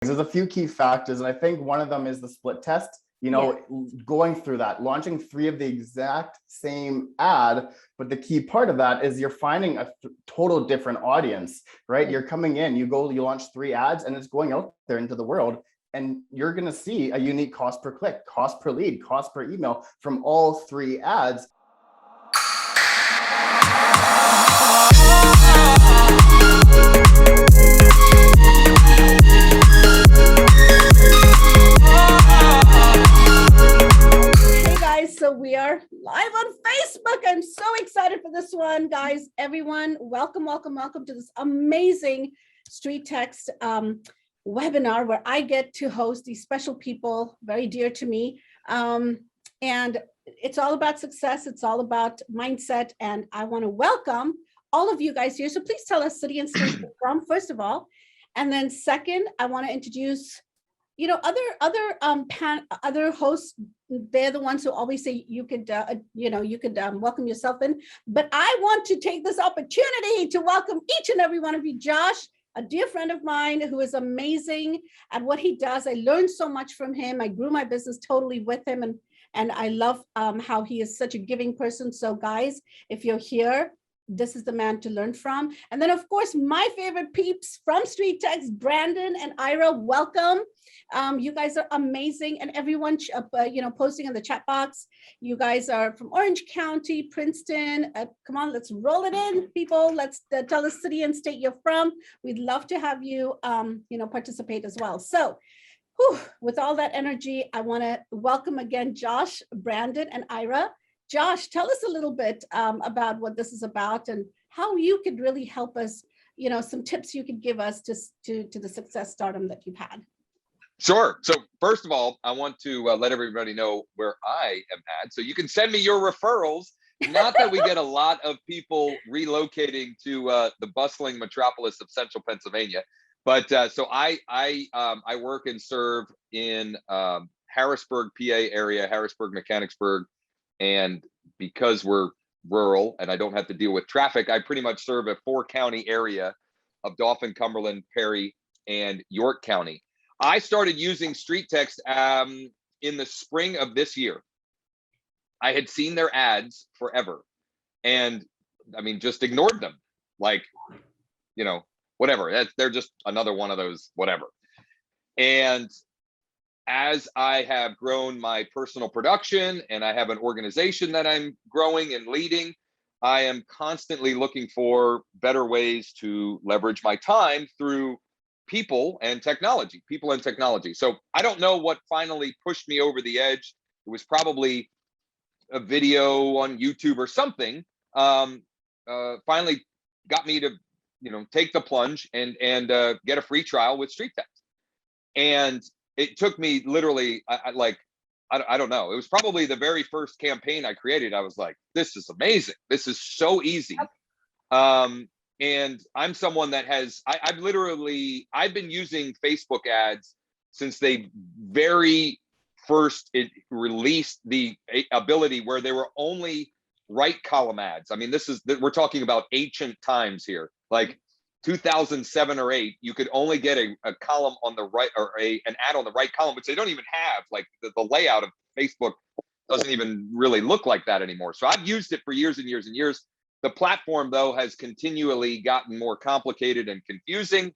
There's a few key factors, and I think one of them is the split test. Going through that, launching 3 of the exact same ad, but the key part of that is you're finding a total different audience, right? You're coming in, you launch 3 ads, and it's going out there into the world, and you're going to see a unique cost per click, cost per lead, cost per email from all 3 ads. So we are live on Facebook. I'm so excited for this one, guys. Everyone, welcome to this amazing StreetText webinar where I get to host these special people very dear to me. And it's all about success. It's all about mindset. And I want to welcome all of you guys here. So please tell us city and state you're from, first of all. And then second, I want to introduce other hosts. They're the ones who always say you could welcome yourself in. But I want to take this opportunity to welcome each and every one of you. Josh, a dear friend of mine who is amazing at what he does. I learned so much from him. I grew my business totally with him, and I love how he is such a giving person. So guys, if you're here, this is the man to learn from. And then, of course, my favorite peeps from StreetText, Brandon and Ira, welcome. You guys are amazing. And everyone, posting in the chat box. You guys are from Orange County, Princeton. Come on, let's roll it in, people. Let's tell us city and state you're from. We'd love to have you, participate as well. So, with all that energy, I want to welcome again, Josh, Brandon, and Ira. Josh, tell us a little bit about what this is about and how you could really help us, some tips you could give us to the success stardom that you've had. Sure. So first of all, I want to let everybody know where I am at. So you can send me your referrals. Not that we get a lot of people relocating to the bustling metropolis of central Pennsylvania, but so I work and serve in Harrisburg, PA area, Harrisburg, Mechanicsburg. And because we're rural and I don't have to deal with traffic, I pretty much serve a 4-county area of Dauphin, Cumberland, Perry, and York County. I started using StreetText in the spring of this year. I had seen their ads forever. And I mean, just ignored them. Like, whatever. They're just another one of those, whatever. And as I have grown my personal production and I have an organization that I'm growing and leading, I am constantly looking for better ways to leverage my time through people and technology. So I don't know what finally pushed me over the edge. It was probably a video on YouTube or something. Finally got me to, take the plunge and get a free trial with StreetText. And it took me literally, I don't know. It was probably the very first campaign I created. I was like, this is amazing. This is so easy. And I'm someone that I've been using Facebook ads since they very first released the ability where they were only right column ads. I mean, we're talking about ancient times here. Like 2007 or 8, you could only get a column on the right or an ad on the right column, which they don't even have. Like the layout of Facebook doesn't even really look like that anymore. So I've used it for years and years and years. The platform, though, has continually gotten more complicated and confusing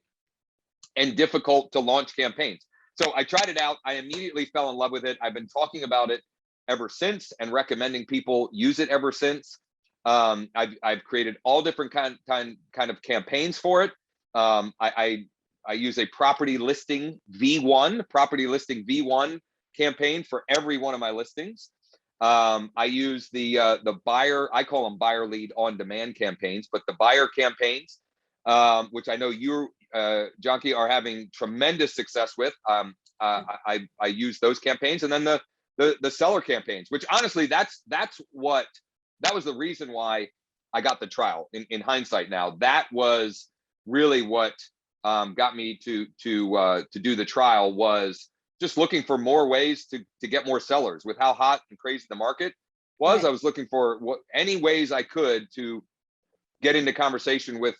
and difficult to launch campaigns. So I tried it out. I immediately fell in love with it. I've been talking about it ever since and recommending people use it ever since. I've created all different kind of campaigns for it. I use a property listing V1 campaign for every one of my listings. I use the buyer, I call them buyer lead on demand campaigns, but the buyer campaigns, which I know you, Janki, are having tremendous success with. I use those campaigns, and then the seller campaigns, which honestly, that was the reason why I got the trial. In hindsight now, that was really what got me to do the trial, was just looking for more ways to get more sellers. With how hot and crazy the market was, right. I was looking for any ways I could to get into conversation with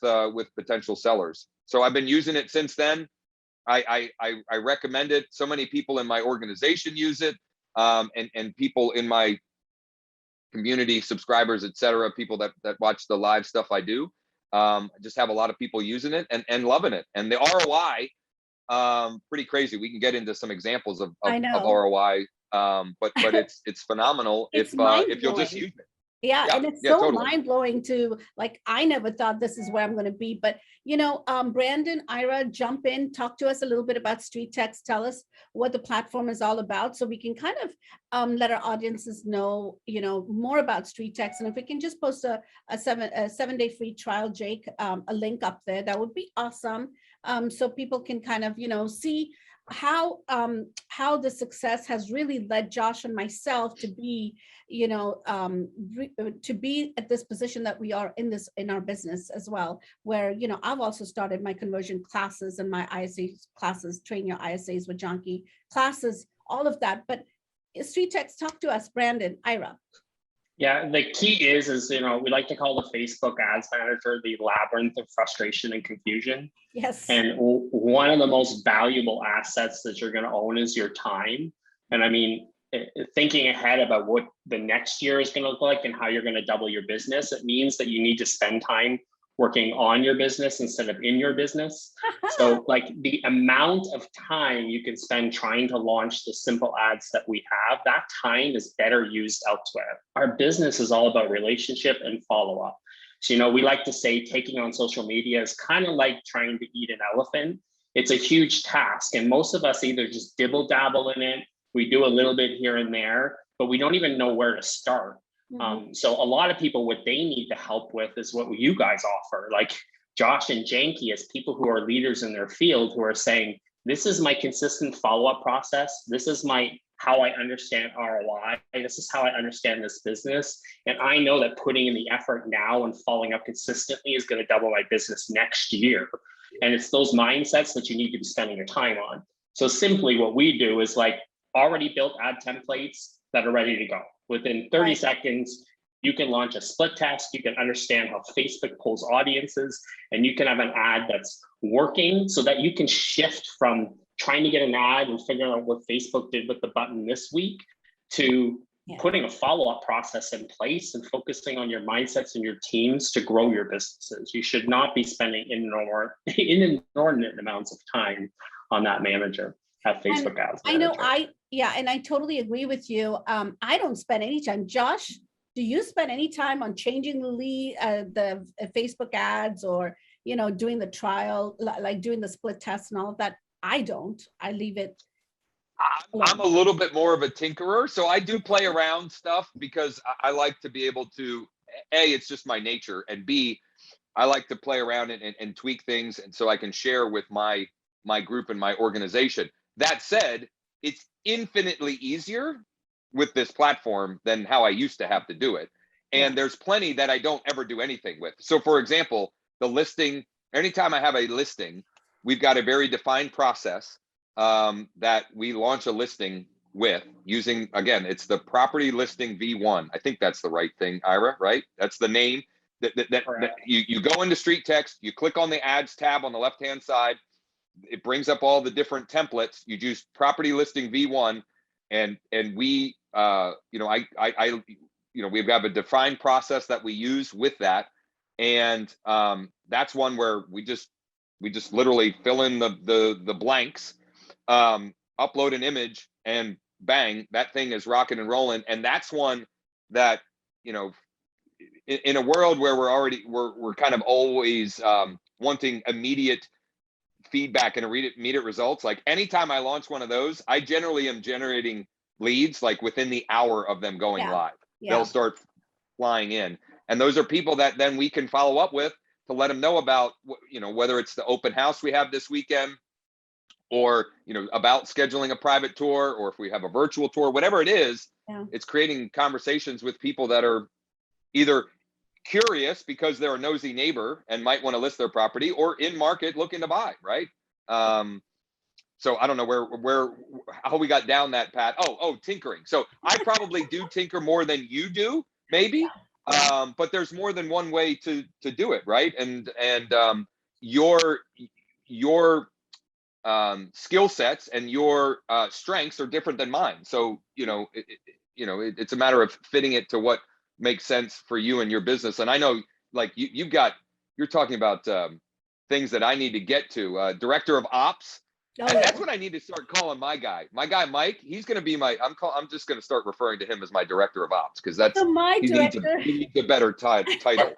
potential sellers. So I've been using it since then. I recommend it. So many people in my organization use it, and people in my community, subscribers, etc., people that watch the live stuff I do. Just have a lot of people using it and loving it. And the ROI, pretty crazy. We can get into some examples of ROI, but it's phenomenal if you'll just use it. Yeah, and it's so totally mind-blowing to, like, I never thought this is where I'm going to be. But, you know, Brandon, Ira, jump in, talk to us a little bit about StreetText. Tell us what the platform is all about, so we can kind of let our audiences know, you know, more about StreetText. And if we can just post a 7-day free trial, Jake, a link up there, that would be awesome. So people can kind of, you know, see how the success has really led Josh and myself to be, you know, to be at this position that we are in our business as well, where, you know, I've also started my conversion classes and my ISA classes, Train Your ISAs with Jonky classes, all of that. But StreetText, talk to us, Brandon, Ira. Yeah, the key is, you know, we like to call the Facebook Ads Manager the labyrinth of frustration and confusion. Yes. And one of the most valuable assets that you're going to own is your time. And I mean, thinking ahead about what the next year is going to look like and how you're going to double your business, it means that you need to spend time working on your business instead of in your business. So like the amount of time you can spend trying to launch the simple ads that we have, that time is better used elsewhere. Our business is all about relationship and follow-up. So, you know, we like to say taking on social media is kind of like trying to eat an elephant. It's a huge task. And most of us either just dibble dabble in it, we do a little bit here and there, but we don't even know where to start. So a lot of people, what they need to help with is what you guys offer, like Josh and Janky, as people who are leaders in their field, who are saying, this is my consistent follow-up process. This is how I understand ROI. This is how I understand this business. And I know that putting in the effort now and following up consistently is going to double my business next year. And it's those mindsets that you need to be spending your time on. So simply what we do is like already built ad templates that are ready to go. Within 30 seconds, you can launch a split test. You can understand how Facebook pulls audiences, and you can have an ad that's working so that you can shift from trying to get an ad and figuring out what Facebook did with the button this week to putting a follow-up process in place and focusing on your mindsets and your teams to grow your businesses. You should not be spending inordinate amounts of time on that manager at Facebook Ads Manager. I know, and I totally agree with you. I don't spend any time. Josh, do you spend any time on changing the Facebook ads, or, you know, doing the trial, like doing the split test and all of that? I don't. I leave it. I'm a little bit more of a tinkerer, so I do play around stuff because I like to be able to, A, it's just my nature, and B, I like to play around and tweak things, and so I can share with my group and my organization. That said, it's infinitely easier with this platform than how I used to have to do it. And there's plenty that I don't ever do anything with. So for example, the listing, anytime I have a listing, we've got a very defined process that we launch a listing with using, again, it's the property listing V1. I think that's the right thing, Ira, right? That's the name that you go into StreetText, you click on the ads tab on the left-hand side. It brings up all the different templates. You choose property listing V1, and we, we've got a defined process that we use with that, and that's one where we just literally fill in the blanks, upload an image, and bang, that thing is rocking and rolling. And that's one that, you know, in a world where we're kind of always wanting immediate feedback and immediate results, like anytime I launch one of those, I generally am generating leads like within the hour of them going live. They'll start flying in, and those are people that then we can follow up with to let them know about, you know, whether it's the open house we have this weekend, or, you know, about scheduling a private tour, or if we have a virtual tour, whatever it is. It's creating conversations with people that are either curious because they're a nosy neighbor and might want to list their property, or in market looking to buy, right? So I don't know how we got down that path. Oh, tinkering. So I probably do tinker more than you do, maybe. But there's more than one way to do it, right? And your skill sets and your strengths are different than mine. So, it's a matter of fitting it to what makes sense for you and your business. And I know, like, you're talking about things that I need to get to. Director of Ops. Oh, And yeah. that's what I need to start calling my guy. My guy, Mike, he's going to be I'm just going to start referring to him as my Director of Ops, because So my he director, needs a better title.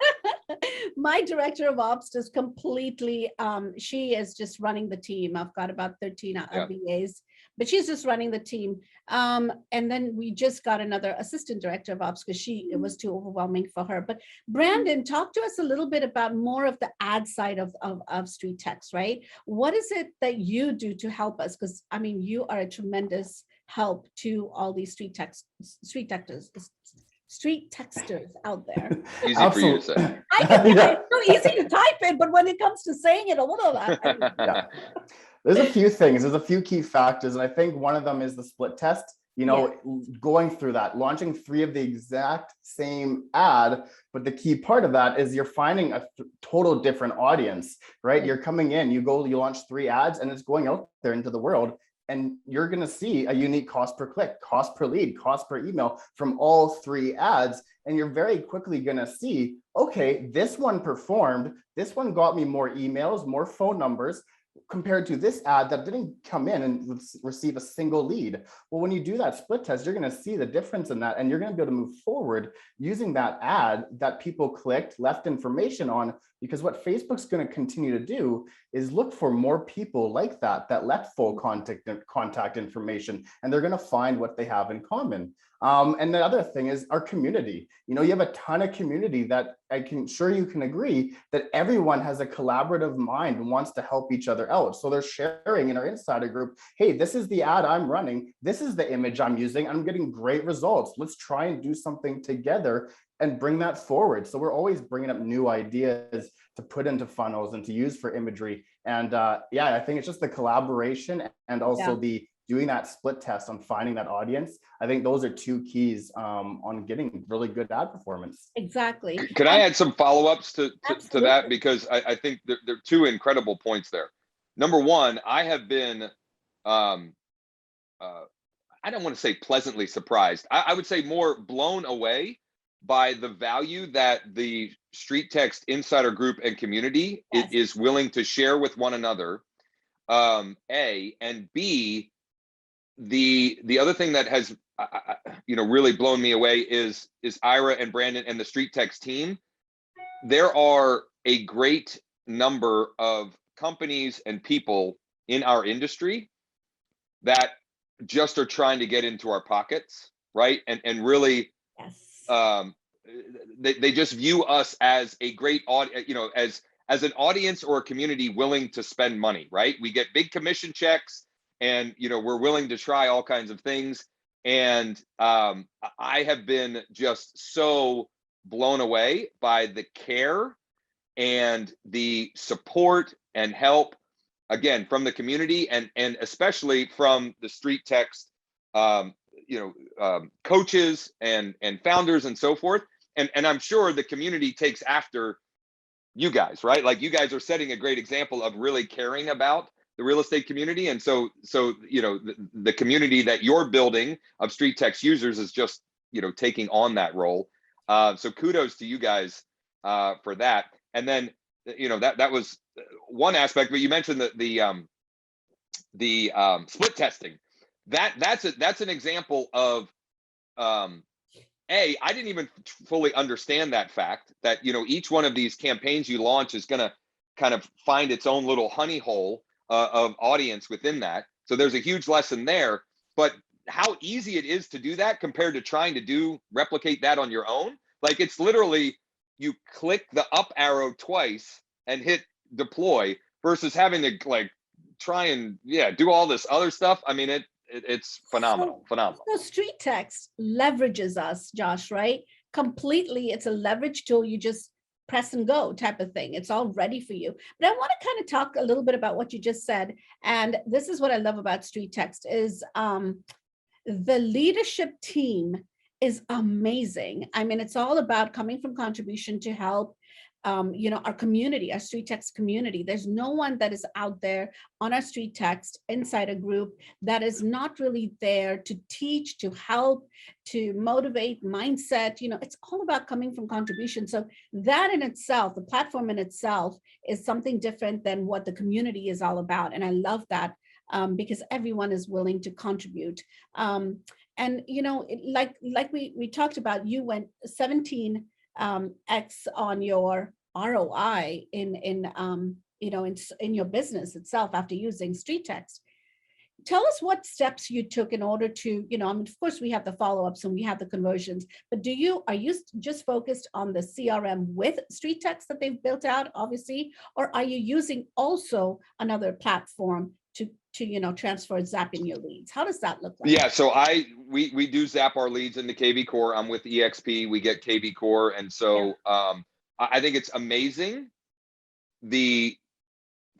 my director of ops is completely, she is just running the team. I've got about 13 VAs, but she's just running the team. And then we just got another assistant director of ops because it was too overwhelming for her. But Brandon, talk to us a little bit about more of the ad side of StreetText, right? What is it that you do to help us? Because I mean, you are a tremendous help to all these street texters out there. Easy for you to say. I can, it's so easy to type it, but when it comes to saying it, Yeah. There's a few things. There's a few key factors, and I think one of them is the split test. Going through that, launching 3 of the exact same ad, but the key part of that is you're finding a total different audience, right? You're coming in, you launch 3 ads, and it's going out there into the world. And you're going to see a unique cost per click, cost per lead, cost per email from all 3 ads. And you're very quickly going to see, okay, this one performed. This one got me more emails, more phone numbers, compared to this ad that didn't come in and receive a single lead. Well, when you do that split test, you're going to see the difference in that, and you're going to be able to move forward using that ad that people clicked, left information on, because what Facebook's going to continue to do is look for more people like that left full contact information, and they're going to find what they have in common. And the other thing is our community. You have a ton of community that sure you can agree that everyone has a collaborative mind and wants to help each other out. So they're sharing in our insider group, hey, this is the ad I'm running. This is the image I'm using. I'm getting great results. Let's try and do something together and bring that forward. So we're always bringing up new ideas to put into funnels and to use for imagery. And I think it's just the collaboration and also the doing that split test on finding that audience. I think those are 2 keys on getting really good ad performance. Exactly. Can I add some follow-ups to that? Because I think there are 2 incredible points there. Number one, I have been, I don't want to say pleasantly surprised. I would say more blown away by the value that the StreetText insider group and community is willing to share with one another. A, and B, the other thing that has really blown me away is Ira and Brandon and the StreetText team. There are a great number of companies and people in our industry that just are trying to get into our pockets, right? And really, they just view us as a great audience, as an audience or a community willing to spend money, right? We get big commission checks, and we're willing to try all kinds of things. And I have been just so blown away by the care and the support and help, again, from the community and especially from the StreetText coaches and founders and so forth. And I'm sure the community takes after you guys, right? Like, you guys are setting a great example of really caring about the real estate community. And so the community that you're building of StreetText users is just taking on that role. So kudos to you guys for that. And then that was one aspect, but you mentioned the split testing. That's an example of I didn't even fully understand that fact that each one of these campaigns you launch is going to kind of find its own little honey hole of audience within that. So there's a huge lesson there, but how easy it is to do that compared to trying to replicate that on your own. Like, it's literally, you click the up arrow twice and hit deploy versus having to try and do all this other stuff. I mean, it's phenomenal. So StreetText leverages us, Josh, right? Completely. It's a leverage tool. You just press and go type of thing. It's all ready for you. But I want to kind of talk a little bit about what you just said. And this is what I love about StreetText is the leadership team is amazing. I mean, it's all about coming from contribution to help. our community, our StreetText community. There's no one that is out there on our StreetText inside a group that is not really there to teach, to help, to motivate, mindset. It's all about coming from contribution. So that in itself, the platform in itself, is something different than what the community is all about. And I love that because everyone is willing to contribute. And like we talked about, you went 17 X on your ROI in your business itself after using StreetText. Tell us what steps you took in order to, of course we have the follow-ups and we have the conversions, but are you just focused on the CRM with StreetText that they've built out, obviously, or are you using also another platform to transfer, zapping your leads? How does that look like? Yeah, so we do zap our leads into KV Core. I'm with EXP, we get KV Core. And so I think it's amazing the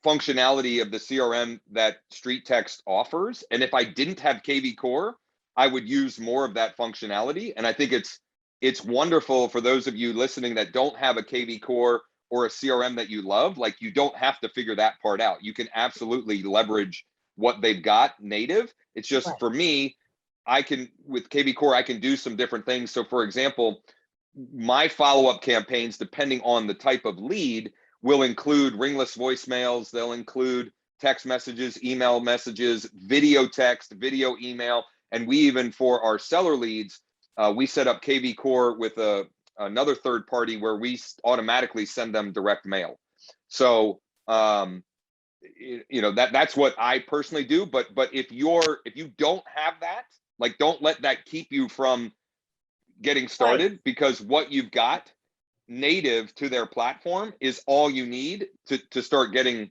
functionality of the CRM that StreetText offers. And if I didn't have KV Core, I would use more of that functionality. And I think it's wonderful for those of you listening that don't have a KV Core or a CRM that you love. Like, you don't have to figure that part out. You can absolutely leverage what they've got native. It's just for me, with KV Core, I can do some different things. So for example, my follow-up campaigns, depending on the type of lead, will include ringless voicemails. They'll include text messages, email messages, video text, video email. And we even, for our seller leads, we set up KV Core with another third party where we automatically send them direct mail. So, that's what I personally do. But if you don't have that, like, don't let that keep you from getting started, because what you've got native to their platform is all you need to start getting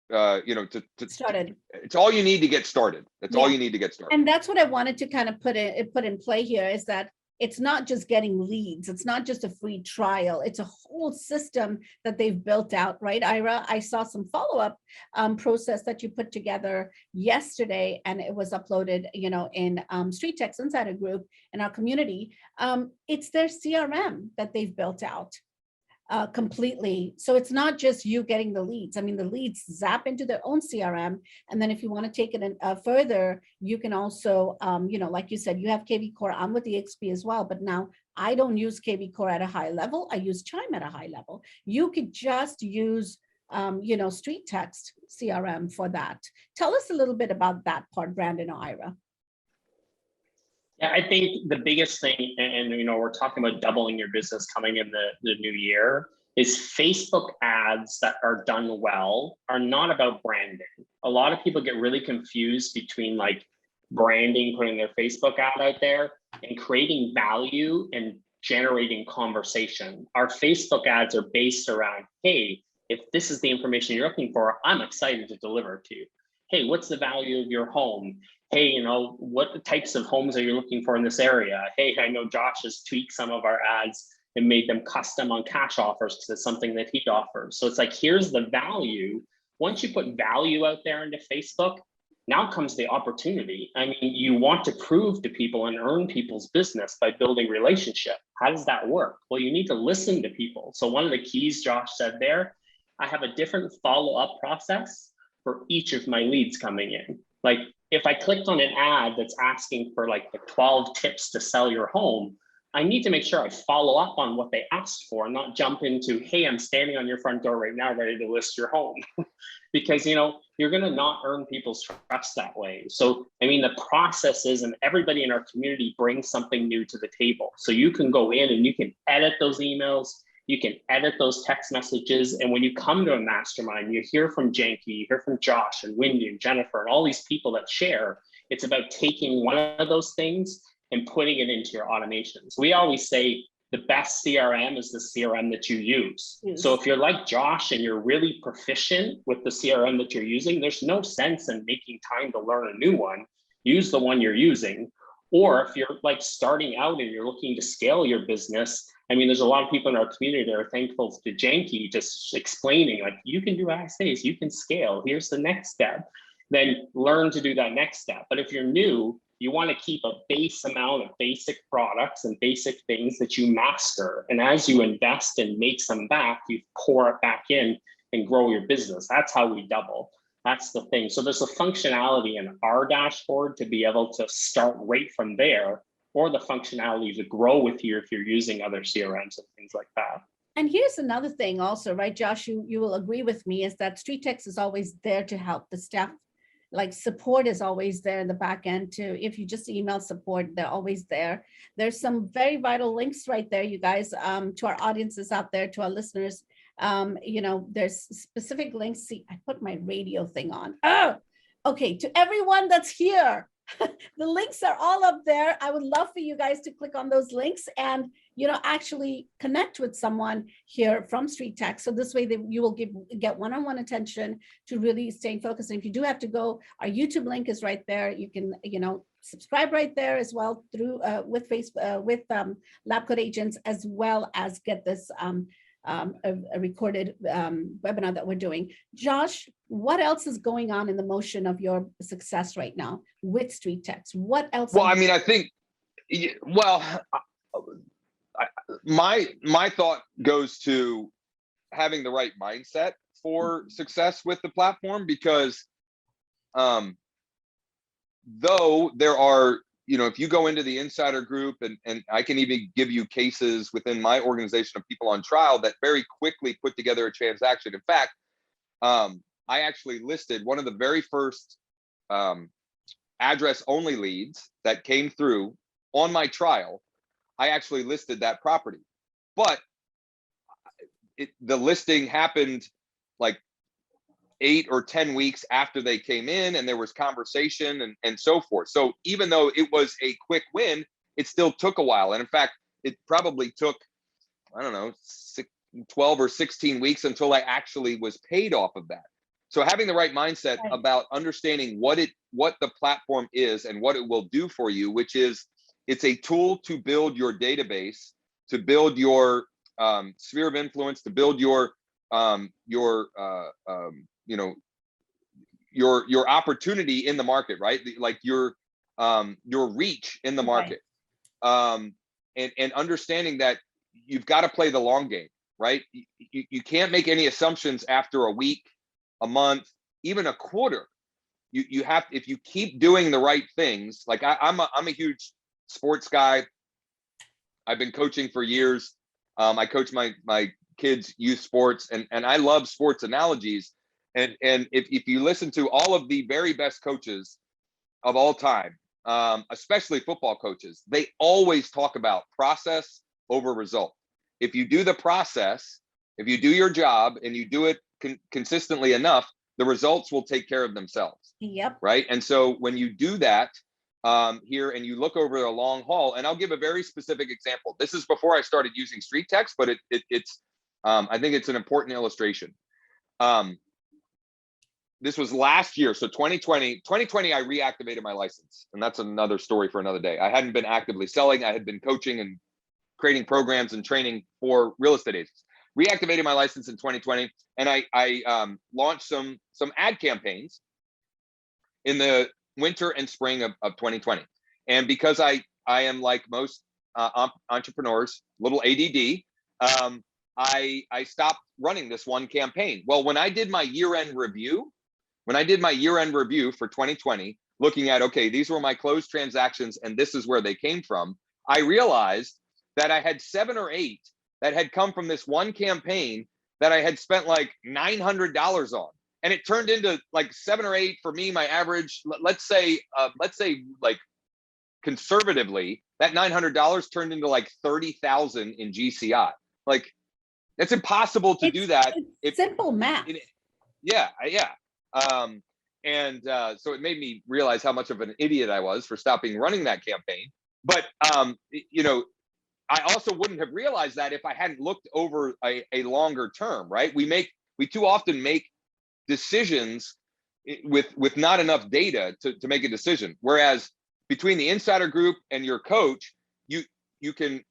started. It's all you need to get started. That's all you need to get started. And that's what I wanted to kind of put in play here, is that it's not just getting leads. It's not just a free trial. It's a whole system that they've built out, right, Ira? I saw some follow-up process that you put together yesterday, and it was uploaded, in StreetText Insider Group in our community. It's their CRM that they've built out completely. So it's not just you getting the leads. I mean, the leads zap into their own CRM. And then if you want to take it further, you can also, like you said, you have KV Core. I'm with EXP as well, but now I don't use KV Core at a high level. I use Chime at a high level. You could just use, StreetText CRM for that. Tell us a little bit about that part, Brandon or Ira. Yeah, I think the biggest thing, and we're talking about doubling your business coming in the new year, is Facebook ads that are done well are not about branding. A lot of people get really confused between like branding, putting their Facebook ad out there, and creating value and generating conversation. Our Facebook ads are based around, hey, if this is the information you're looking for, I'm excited to deliver it to you. Hey, what's the value of your home? Hey, what types of homes are you looking for in this area? Hey, I know Josh has tweaked some of our ads and made them custom on cash offers because it's something that he offers. So it's like, here's the value. Once you put value out there into Facebook, now comes the opportunity. I mean, you want to prove to people and earn people's business by building relationship. How does that work? Well, you need to listen to people. So one of the keys Josh said there, I have a different follow-up process for each of my leads coming in. Like, if I clicked on an ad that's asking for like the 12 tips to sell your home, I need to make sure I follow up on what they asked for and not jump into, hey, I'm standing on your front door right now, ready to list your home. Because, you're going to not earn people's trust that way. So, I mean, the process is, and everybody in our community brings something new to the table. So you can go in and you can edit those emails. You can edit those text messages. And when you come to a mastermind, you hear from Janky, you hear from Josh and Wendy and Jennifer and all these people that share. It's about taking one of those things and putting it into your automations. We always say the best CRM is the CRM that you use. Yes. So if you're like Josh and you're really proficient with the CRM that you're using, there's no sense in making time to learn a new one. Use the one you're using. Or if you're like starting out and you're looking to scale your business, I mean, there's a lot of people in our community that are thankful to Janky just explaining, like, you can do ISAs, you can scale, here's the next step. Then learn to do that next step. But if you're new, You want to keep a base amount of basic products and basic things that you master. And as you invest and make some back, you pour it back in and grow your business. That's how we double. That's the thing. So there's a functionality in our dashboard to be able to start right from there, or the functionality to grow with you if you're using other CRMs and things like that. And here's another thing also, right, Josh, you will agree with me, is that StreetText is always there to help the staff. Like support is always there in the back end too. If you just email support, they're always there. There's some very vital links right there, you guys, to our audiences out there, to our listeners. You know, there's specific links. See, I put my radio thing on. Oh, okay. To everyone that's here, the links are all up there. I would love for you guys to click on those links and, you know, actually connect with someone here from StreetText. So this way you will get one-on-one attention to really staying focused. And if you do have to go, our YouTube link is right there. You can, you know, subscribe right there as well through with Facebook, with LabCoatAgents, as well as get this a recorded webinar that we're doing. Josh, what else is going on in the motion of your success right now with StreetText? What else? Well, I mean, I think, well, my thought goes to having the right mindset for success with the platform, because though there are, you know, if you go into the insider group, and I can even give you cases within my organization of people on trial that very quickly put together a transaction. In fact, I actually listed one of the very first address only leads that came through on my trial. I actually listed that property, but the listing happened like 8 or 10 weeks after they came in, and there was conversation and so forth. So even though it was a quick win, it still took a while. And in fact, it probably took, I don't know, 12 or 16 weeks until I actually was paid off of that. So having the right mindset about understanding what the platform is and what it will do for you, which is, it's a tool to build your database, to build your sphere of influence, to build your you know, your opportunity in the market, right? Like your reach in the market, and understanding that you've got to play the long game, right? You can't make any assumptions after a week, a month, even a quarter. You have, if you keep doing the right things. Like I'm a huge sports guy. I've been coaching for years. I coach my kids' youth sports, and I love sports analogies. And if you listen to all of the very best coaches of all time, especially football coaches, they always talk about process over result. If you do the process, if you do your job and you do it consistently enough, the results will take care of themselves. Yep. Right. And so when you do that here, and you look over a long haul, and I'll give a very specific example. This is before I started using StreetText, but it's I think it's an important illustration. This was last year. So 2020, I reactivated my license, and that's another story for another day. I hadn't been actively selling. I had been coaching and creating programs and training for real estate agents. Reactivated my license in 2020, and I launched some ad campaigns in the winter and spring of 2020. And because I am like most entrepreneurs, little ADD, I stopped running this one campaign. Well, when I did my year-end review, for 2020, looking at, okay, these were my closed transactions and this is where they came from, I realized that I had 7 or 8 that had come from this one campaign that I had spent like $900 on. And it turned into like 7 or 8 for me, my average, let's say like conservatively, that $900 turned into like 30,000 in GCI. Like, it's impossible to do that. It's simple math. Yeah. So it made me realize how much of an idiot I was for stopping running that campaign. But, you know, I also wouldn't have realized that if I hadn't looked over a longer term, right? We too often make decisions with not enough data to make a decision. Whereas between the insider group and your coach, you can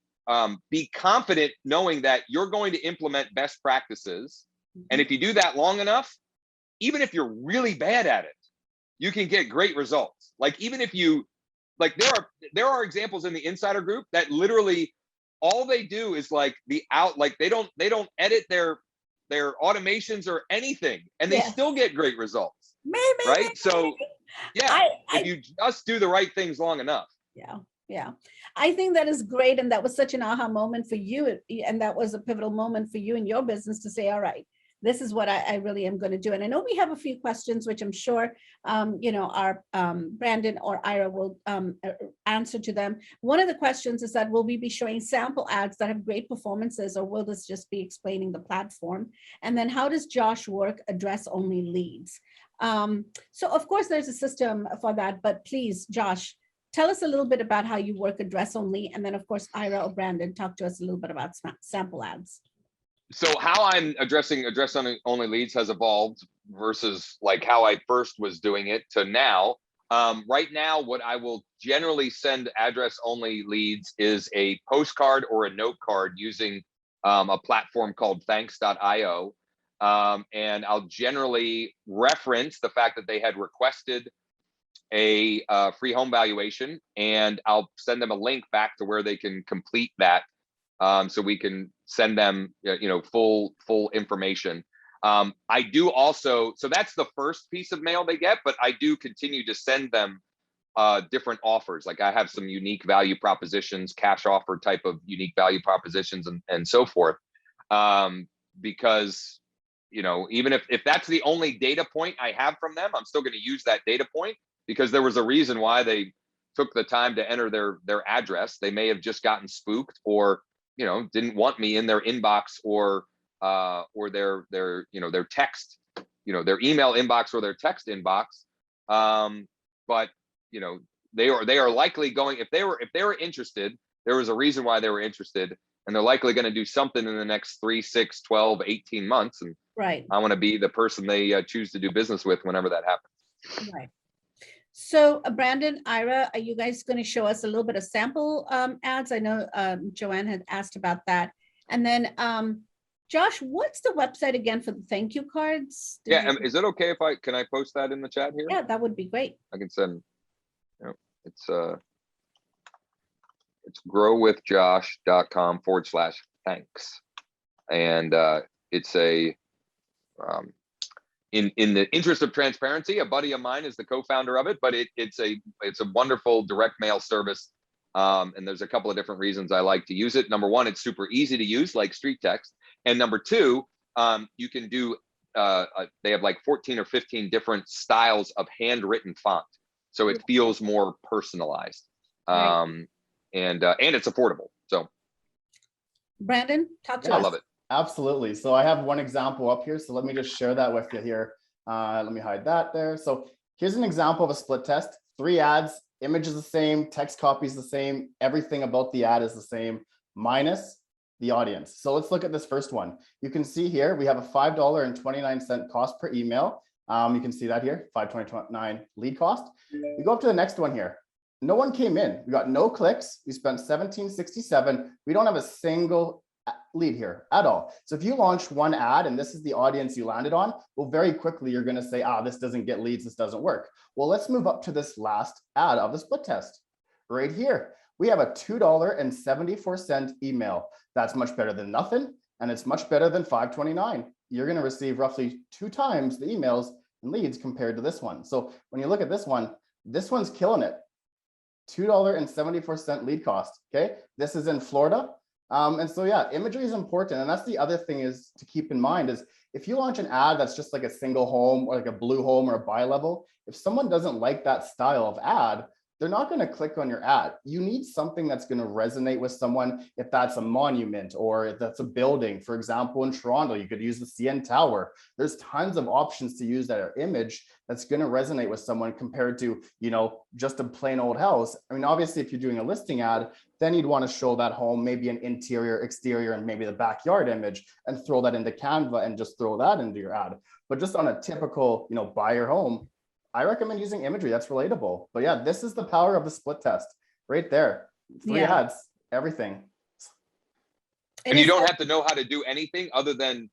be confident knowing that you're going to implement best practices. And if you do that long enough, even if you're really bad at it, you can get great results. Like, even if you like there are examples in the insider group that literally all they do is like like they don't edit their automations or anything, and they still get great results. Right? So yeah, if you just do the right things long enough. Yeah. I think that is great. And that was such an aha moment for you. And that was a pivotal moment for you in your business to say, all right, this is what I really am going to do. And I know we have a few questions, which I'm sure, our Brandon or Ira will answer to them. One of the questions is that will we be showing sample ads that have great performances, or will this just be explaining the platform? And then how does Josh work address only leads? So of course there's a system for that, but please, Josh, tell us a little bit about how you work address only. And then of course, Ira or Brandon, talk to us a little bit about sample ads. So how I'm addressing address only leads has evolved versus like how I first was doing it to now. Right now, what I will generally send address only leads is a postcard or a note card using a platform called thanks.io. And I'll generally reference the fact that they had requested a free home valuation, and I'll send them a link back to where they can complete that. So we can send them, full information. I do also, so that's the first piece of mail they get, but I do continue to send them different offers. Like I have some unique value propositions, cash offer type of unique value propositions, and so forth. Because, even if that's the only data point I have from them, I'm still going to use that data point, because there was a reason why they took the time to enter their address. They may have just gotten spooked, or didn't want me in their inbox, or their text, their email inbox or their text inbox. But they are likely going, if they were interested, there was a reason why they were interested, and they're likely going to do something in the next 3, 6, 12, 18 months. And right. I want to be the person they choose to do business with whenever that happens. Right. So Brandon, Ira, are you guys going to show us a little bit of sample ads? I know Joanne had asked about that. And then Josh, what's the website again for the thank you cards? Is it okay if can I post that in the chat here? Yeah, that would be great. I can send, it's growwithjosh.com/thanks. And it's a, in the interest of transparency, a buddy of mine is the co-founder of it, but it's a wonderful direct mail service. And there's a couple of different reasons I like to use it. Number one, it's super easy to use, like StreetText. And number two, you can do, they have like 14 or 15 different styles of handwritten font. So it feels more personalized. Right. And it's affordable. So Brandon, talk to us. I love it. Absolutely. So I have one example up here. So let me just share that with you here. Let me hide that there. So here's an example of a split test. 3 ads, image is the same, text copy is the same, everything about the ad is the same, minus the audience. So let's look at this first one. You can see here, we have a $5.29 cost per email. You can see that here, $5.29 lead cost. We go up to the next one here. No one came in. We got no clicks. We spent $17.67. We don't have a single lead here at all. So if you launch one ad and this is the audience you landed on, well, very quickly you're going to say, this doesn't get leads, this doesn't work. Well, let's move up to this last ad of the split test right here. We have a $2.74 email. That's much better than nothing, and it's much better than $5.29. You're going to receive roughly 2 times the emails and leads compared to this one. So when you look at this one's killing it. $2.74 lead cost. Okay, this is in Florida. And so, yeah, imagery is important. And that's the other thing is to keep in mind is if you launch an ad that's just like a single home or like a blue home or a buy level, if someone doesn't like that style of ad, they're not going to click on your ad. You need something that's going to resonate with someone. If that's a monument or if that's a building, for example, in Toronto, you could use the CN Tower. There's tons of options to use that image that's going to resonate with someone compared to, just a plain old house. I mean, obviously, if you're doing a listing ad, then you'd want to show that home, maybe an interior, exterior, and maybe the backyard image and throw that into Canva and just throw that into your ad. But just on a typical, buyer home, I recommend using imagery that's relatable. But yeah, this is the power of the split test right there. 3 ads, everything. And you don't have to know how to do anything other than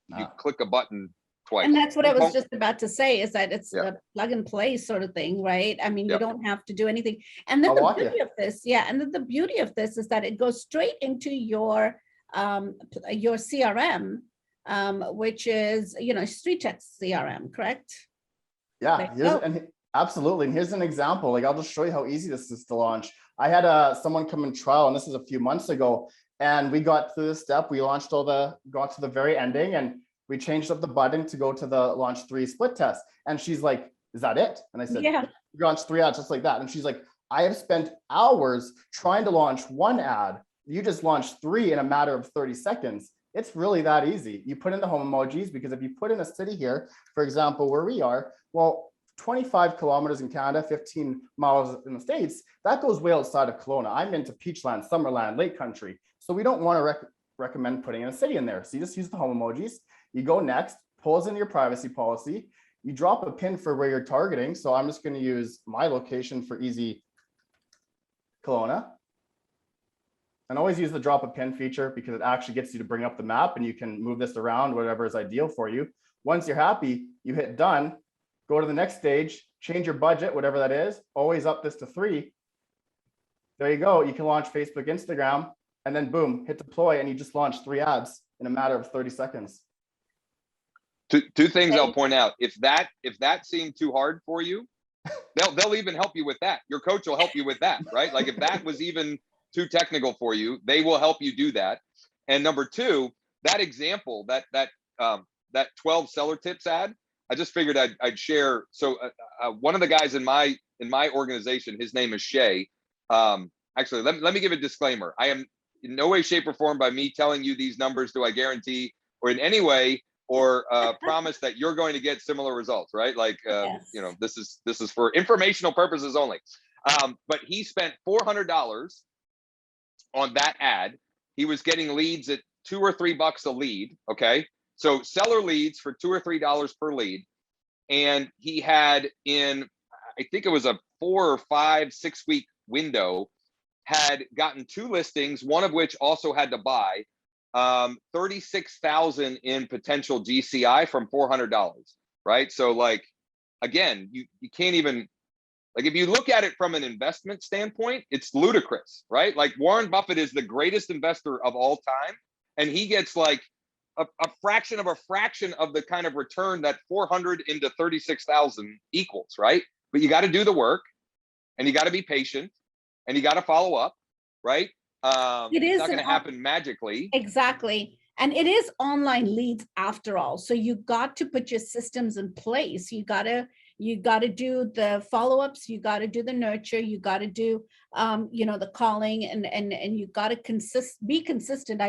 you click a button twice. And that's what I Boom, was boom. just about to say, is that it's Yeah. a plug and play sort of thing, right? I mean, you Yep. don't have to do anything. And then I'll the walk beauty you. of this, and then the beauty of this is that it goes straight into your CRM, which is, StreetText CRM, correct? Yeah, absolutely. And here's an example. Like, I'll just show you how easy this is to launch. I had someone come in trial, and this is a few months ago, and we got through this step. We launched got to the very ending, and we changed up the button to go to the launch 3 split test. And she's like, is that it? And I said, Yeah. you launched 3 ads just like that. And she's like, I have spent hours trying to launch 1 ad. You just launched 3 in a matter of 30 seconds. It's really that easy. You put in the home emojis, because if you put in a city here, for example, where we are, well, 25 kilometers in Canada, 15 miles in the States, that goes way outside of Kelowna. I'm into Peachland, Summerland, Lake Country. So we don't want to recommend putting in a city in there. So you just use the home emojis. You go next, pulls in your privacy policy. You drop a pin for where you're targeting. So I'm just going to use my location for easy Kelowna. And always use the drop a pin feature, because it actually gets you to bring up the map, and you can move this around, whatever is ideal for you. Once you're happy, you hit done, go to the next stage, change your budget, whatever that is, always up this to 3. There you go. You can launch Facebook, Instagram, and then boom, hit deploy, and you just launched 3 ads in a matter of 30 seconds. Two things I'll point out. If that seemed too hard for you, they'll even help you with that. Your coach will help you with that, right? Like, if that was even too technical for you, they will help you do that. And number 2, that example, that 12 seller tips ad, I just figured I'd share. So one of the guys in my organization, his name is Shay. Actually, let me give a disclaimer. I am in no way, shape, or form, by me telling you these numbers, do I guarantee or in any way or promise that you're going to get similar results, right? Like, Yes. This is for informational purposes only. But he spent $400 on that ad. He was getting leads at $2 or $3 a lead. Okay. So seller leads for $2 or $3 per lead. And he had, in, I think it was a 4 or 5, 6 week window, had gotten 2 listings, one of which also had to buy 36,000 in potential GCI from $400. Right. So, like, again, you can't even, like, if you look at it from an investment standpoint, it's ludicrous, right? Like, Warren Buffett is the greatest investor of all time, and he gets like a fraction of the kind of return that 400 into 36,000 equals, right? But you got to do the work, and you got to be patient, and you got to follow up, right? It's not going to happen magically. Exactly. And it is online leads after all. So you got to put your systems in place. You got to do the follow-ups, you got to do the nurture, you got to do the calling, and you got to be consistent.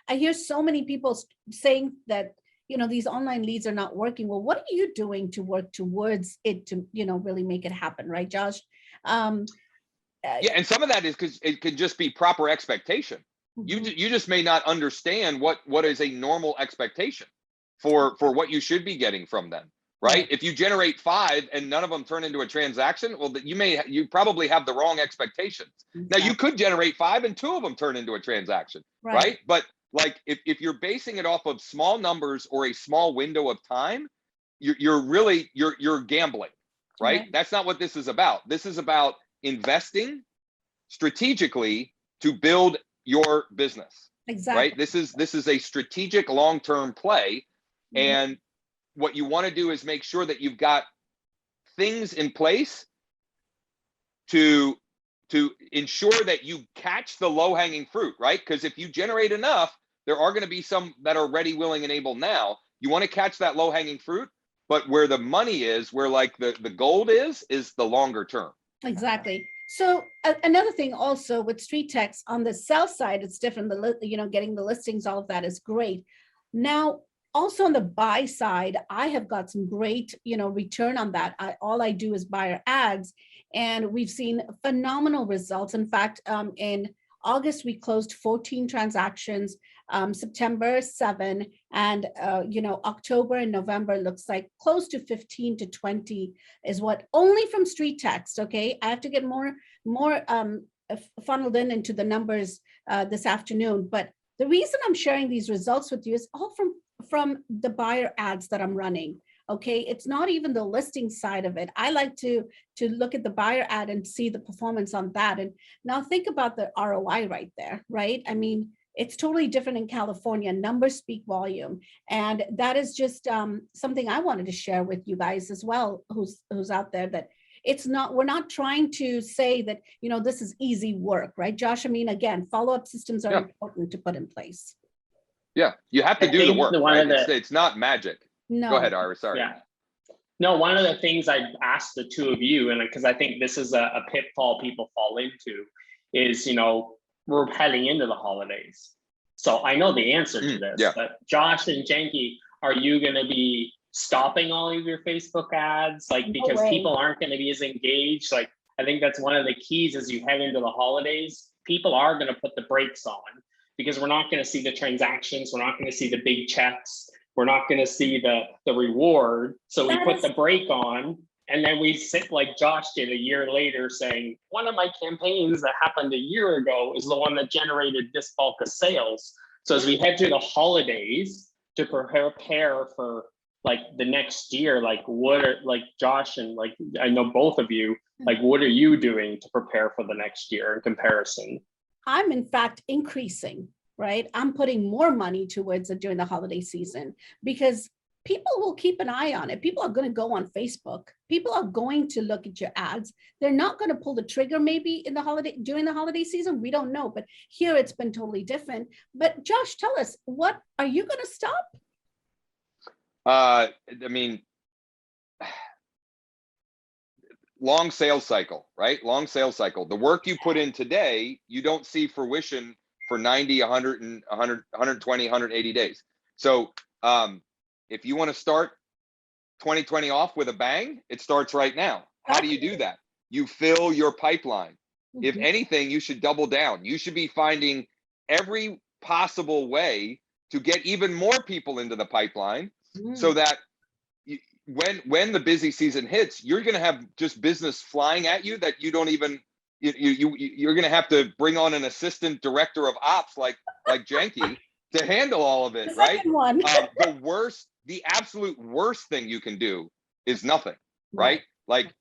I hear so many people saying that these online leads are not working. Well, what are you doing to work towards it to really make it happen, right, Josh? Yeah, and some of that is because it could just be proper expectation. Mm-hmm. You just may not understand what is a normal expectation for what you should be getting from them, right? Right. If you generate 5 and none of them turn into a transaction, well, you probably have the wrong expectations. Exactly. Now, you could generate 5 and 2 of them turn into a transaction, right? But like, if you're basing it off of small numbers or a small window of time, you're gambling, right? That's not what this is about. This is about investing strategically to build your business. Exactly. Right? This is a strategic long-term play. Mm-hmm. And what you want to do is make sure that you've got things in place to ensure that you catch the low-hanging fruit, right? Because if you generate enough, there are going to be some that are ready, willing, and able now. You want to catch that low-hanging fruit, but where the money is, where like the gold is the longer term. Exactly. So another thing also with StreetText, on the sell side, it's different. Getting the listings, all of that is great. Now, also on the buy side, I have got some great, return on that. All I do is buyer ads, and we've seen phenomenal results. In fact, in August, we closed 14 transactions, September 7, and October and November looks like close to 15 to 20 is what, only from StreetText. Okay, I have to get more funneled into the numbers this afternoon. But the reason I'm sharing these results with you is all from the buyer ads that I'm running. Okay, it's not even the listing side of it. I like to look at the buyer ad and see the performance on that. And now think about the ROI right there, right? I mean, it's totally different in California. Numbers speak volume, and that is just something I wanted to share with you guys as well, who's out there, that it's not, we're not trying to say that, you know, this is easy work, right, Josh? I mean, again, follow-up systems are important to put in place. Yeah, you have to do the work, right? It's not magic. No. Go ahead, Ira, sorry. Yeah. No, one of the things I asked the two of you, and because I think this is a pitfall people fall into, is, you know, we're heading into the holidays. So I know the answer to this, but Josh and Jenky, are you going to be stopping all of your Facebook ads? Like, because people aren't going to be as engaged. Like, I think that's one of the keys as you head into the holidays. People are going to put the brakes on because we're not going to see the transactions. We're not going to see the big checks. We're not going to see the reward. So we put the brake on, and then we sit like Josh did a year later saying, one of my campaigns that happened a year ago is the one that generated this bulk of sales. So as we head through the holidays to prepare for like the next year, like what are, like Josh and like, I know both of you, like what are you doing to prepare for the next year in comparison? I'm in fact increasing, right? I'm putting more money towards it during the holiday season because people will keep an eye on it. People are going to go on Facebook. People are going to look at your ads. They're not going to pull the trigger maybe in the holiday, during the holiday season. We don't know, but here it's been totally different. But Josh, tell us, what are you going to stop? I mean, long sales cycle, right? Long sales cycle. The work you put in today, you don't see fruition for 90, 100, 120, 180 days. So if you want to start 2020 off with a bang, it starts right now. How do you do that? You fill your pipeline. If anything, you should double down. You should be finding every possible way to get even more people into the pipeline so that when the busy season hits, you're going to have just business flying at you that you don't even, you're going to have to bring on an assistant director of ops like Jenky to handle all of it, right? The absolute worst thing you can do is nothing, right? Like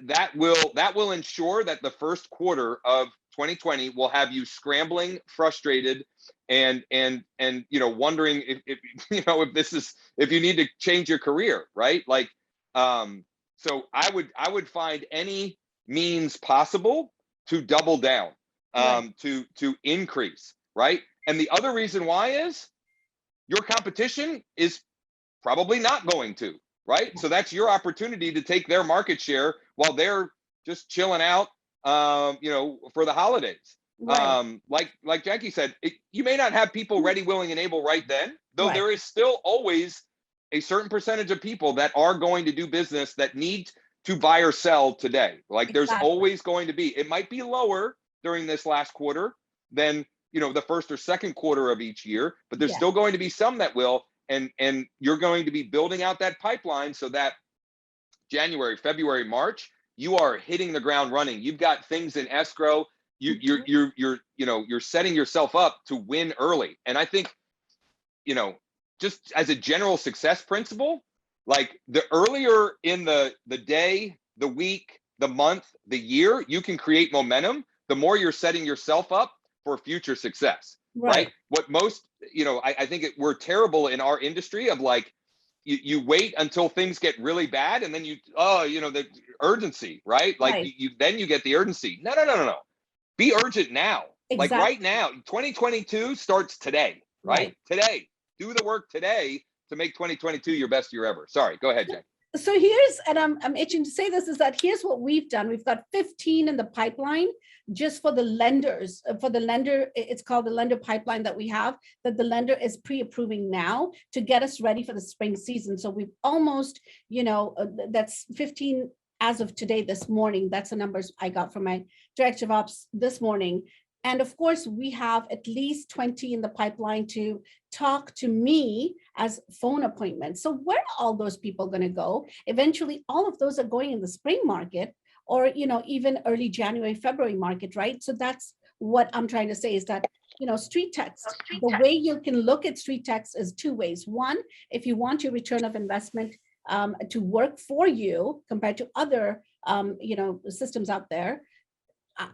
that will ensure that the first quarter of 2020 will have you scrambling, frustrated, and wondering if you need to change your career, right? Like, so I would find any means possible to double down, to increase, right? And the other reason why is your competition is probably not going to, right? So that's your opportunity to take their market share while they're just chilling out, for the holidays. Right. Like Jackie said, you may not have people ready, willing, and able right then, though there is still always a certain percentage of people that are going to do business that need to buy or sell today. Like there's always going to be, it might be lower during this last quarter than, the first or second quarter of each year, but there's still going to be some that will, and you're going to be building out that pipeline so that January, February, March, you are hitting the ground running. You've got things in escrow. You're setting yourself up to win early. And I think, just as a general success principle, like the earlier in the day, the week, the month, the year, you can create momentum, the more you're setting yourself up for future success, right? What most, I think we're terrible in our industry of like, you wait until things get really bad and then the urgency, right? Like then you get the urgency. No. Be urgent now. Like right now, 2022 starts today, right? Today, do the work today to make 2022 your best year ever. Sorry, go ahead, Jay. So here's, and I'm itching to say this, is that here's what we've done. We've got 15 in the pipeline just for the lenders. For the lender, it's called the lender pipeline that we have, that the lender is pre-approving now to get us ready for the spring season. So we've almost, that's 15 as of today, this morning. That's the numbers I got from my director of ops this morning. And of course, we have at least 20 in the pipeline to talk to me as phone appointments. So where are all those people going to go? Eventually, all of those are going in the spring market or, even early January, February market, right? So that's what I'm trying to say, is that StreetText, the way you can look at StreetText is two ways. One, if you want your return of investment to work for you compared to other, systems out there,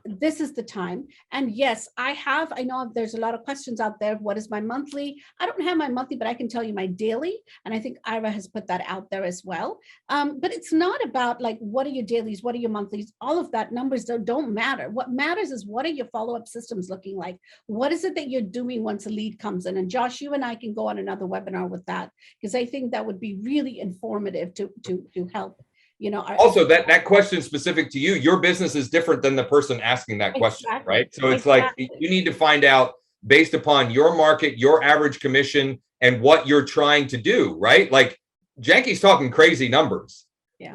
this is the time. And yes, I know there's a lot of questions out there. What is my monthly? I don't have my monthly, but I can tell you my daily. And I think Ira has put that out there as well. But it's not about like, what are your dailies? What are your monthlies? All of that numbers don't matter. What matters is, what are your follow-up systems looking like? What is it that you're doing once a lead comes in? And Josh, you and I can go on another webinar with that, because I think that would be really informative to help. Also, that question specific to you, your business is different than the person asking that question, exactly, right? So it's like, you need to find out based upon your market, your average commission, and what you're trying to do, right? Like Janky's talking crazy numbers. Yeah.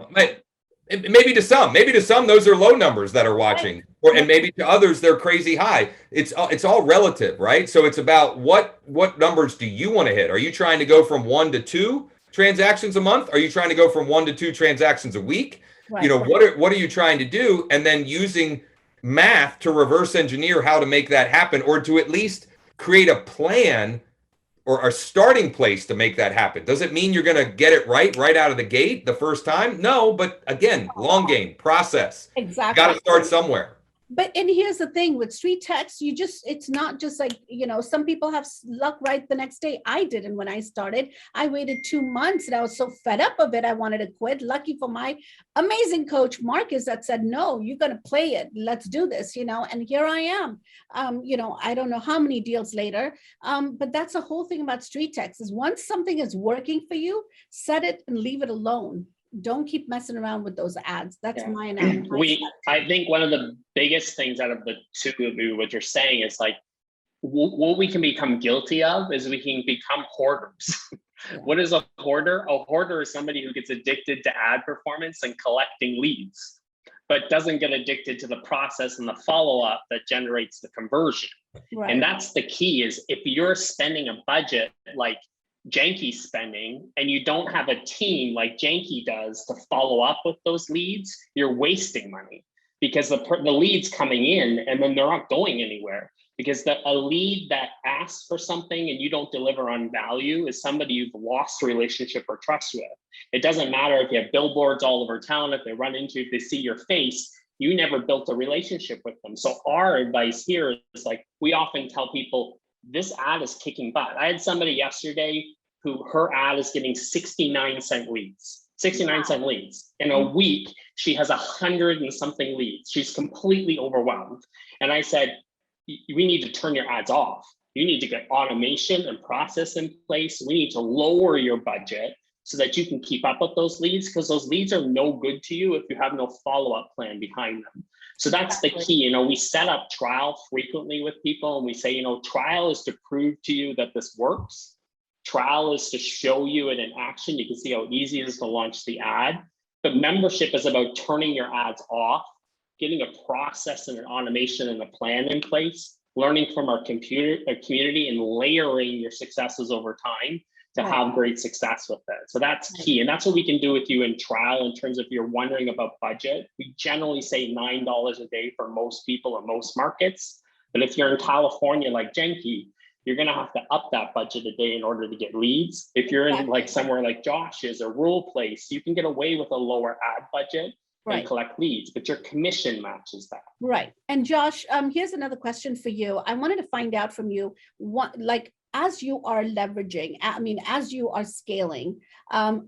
Maybe to some, those are low numbers that are watching, and maybe to others, they're crazy high. It's all relative, right? So it's about what numbers do you want to hit? Are you trying to go from 1 to 2 transactions a month? Are you trying to go from 1 to 2 transactions a week? Right. What are you trying to do? And then using math to reverse engineer how to make that happen, or to at least create a plan or a starting place to make that happen. Does it mean you're going to get it right out of the gate the first time? No, but again, long game process. Exactly. Got to start somewhere. But, and here's the thing with StreetText, it's not just like, some people have luck right the next day. I didn't when I started. I waited 2 months and I was so fed up of it, I wanted to quit. Lucky for my amazing coach, Marcus, that said, no, you're going to play it. Let's do this, and here I am. I don't know how many deals later, but that's the whole thing about StreetText is, once something is working for you, set it and leave it alone. Don't keep messing around with those ads. That's my analogy. I think one of the biggest things out of the two of you, what you're saying is like, what we can become guilty of is we can become hoarders. Yeah. What is a hoarder? A hoarder is somebody who gets addicted to ad performance and collecting leads, but doesn't get addicted to the process and the follow-up that generates the conversion. Right. And that's the key, is if you're spending a budget like Janky's spending, and you don't have a team like Janky does to follow up with those leads, you're wasting money, because the leads coming in and then they're not going anywhere, because a lead that asks for something and you don't deliver on value is somebody you've lost a relationship or trust with. It doesn't matter if you have billboards all over town, if they see your face, you never built a relationship with them. So our advice here is like, we often tell people, this ad is kicking butt. I had somebody yesterday who her ad is getting 69-cent leads. 69-cent leads. In a week, she has 100 and something leads. She's completely overwhelmed. And I said, we need to turn your ads off. You need to get automation and process in place. We need to lower your budget so that you can keep up with those leads, because those leads are no good to you if you have no follow-up plan behind them. So that's the key. We set up trial frequently with people, and we say, trial is to prove to you that this works. Trial is to show you it in action. You can see how easy it is to launch the ad. But membership is about turning your ads off, getting a process and an automation and a plan in place, learning from our community, and layering your successes over time to have great success with it. So that's key. And that's what we can do with you in trial in terms of if you're wondering about budget. We generally say $9 a day for most people in most markets. But if you're in California like Janky, you're going to have to up that budget a day in order to get leads. If you're in like somewhere like Josh's, a rural place, you can get away with a lower ad budget and collect leads, but your commission matches that. Right. And Josh, here's another question for you. I wanted to find out from you, as you are leveraging, as you are scaling, and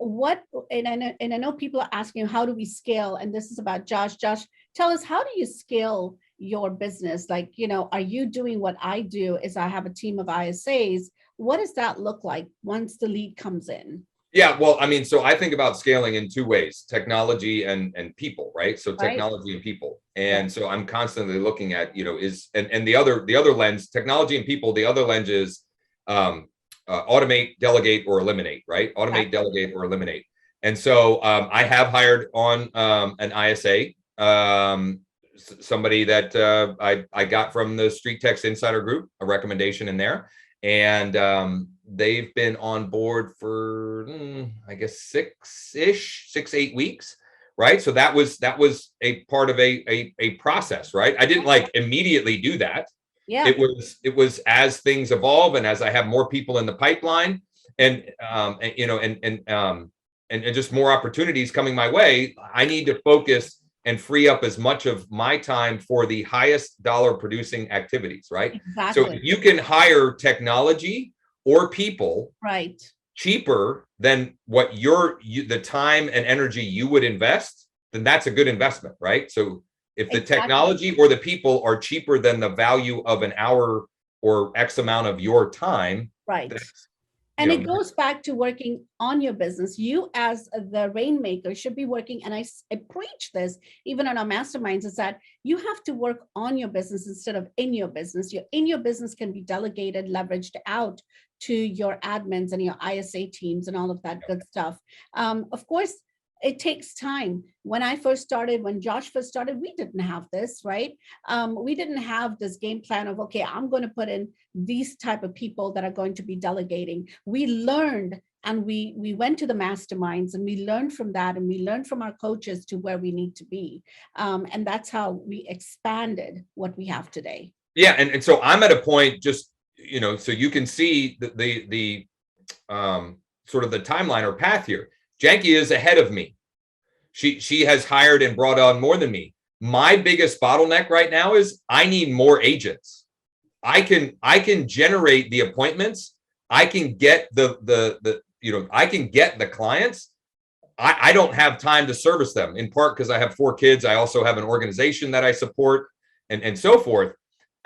I know people are asking, how do we scale? And this is about Josh. Josh, tell us, how do you scale your business? Are you doing what I do? Is I have a team of ISAs. What does that look like once the lead comes in? Yeah, well, so I think about scaling in two ways: technology and people, right? So technology and people. And so I'm constantly looking at, and the other lens, technology and people, the other lens is automate, delegate, or eliminate, right? Automate, delegate, or eliminate. And so I have hired on an ISA, somebody that I got from the StreetText Insider Group, a recommendation in there. And they've been on board for, I guess, 6-8 weeks, right? So that was a part of a process, right? I didn't immediately do that. Yeah. It was as things evolve and as I have more people in the pipeline and just more opportunities coming my way, I need to focus and free up as much of my time for the highest dollar producing activities, right? Exactly. So if you can hire technology or people right, cheaper than what the time and energy you would invest, then that's a good investment, right? So if the Exactly. technology or the people are cheaper than the value of an hour or X amount of your time, right. that's, And it goes back to working on your business. You as the rainmaker should be working, and I preach this even in our masterminds, is that you have to work on your business instead of in your business. Your business can be delegated, leveraged out to your admins and your ISA teams and all of that good stuff. Of course, it takes time. When I first started, when Josh first started, we didn't have this, right? We didn't have this game plan of, okay, I'm going to put in these type of people that are going to be delegating. We learned, and we went to the masterminds, and we learned from that, and we learned from our coaches to where we need to be. And that's how we expanded what we have today. Yeah. And so I'm at a point, just, so you can see the sort of the timeline or path here. Janky is ahead of me. She has hired and brought on more than me. My biggest bottleneck right now is I need more agents. I can generate the appointments. I can get I can get the clients. I don't have time to service them, in part because I have 4 kids. I also have an organization that I support and so forth.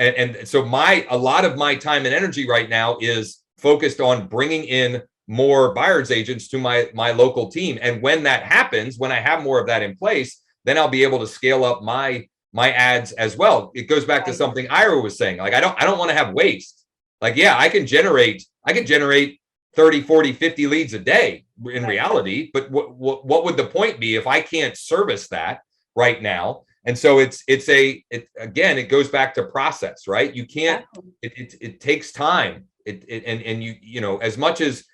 And so a lot of my time and energy right now is focused on bringing in more buyer's agents to my local team. And when that happens, when I have more of that in place, then I'll be able to scale up my ads as well. It goes back to something Ira was saying. Like, I don't want to have waste. Like, yeah, I can generate 30, 40, 50 leads a day in reality, but what would the point be if I can't service that right now? And so again, it goes back to process, right? You can't, it takes time. As much as,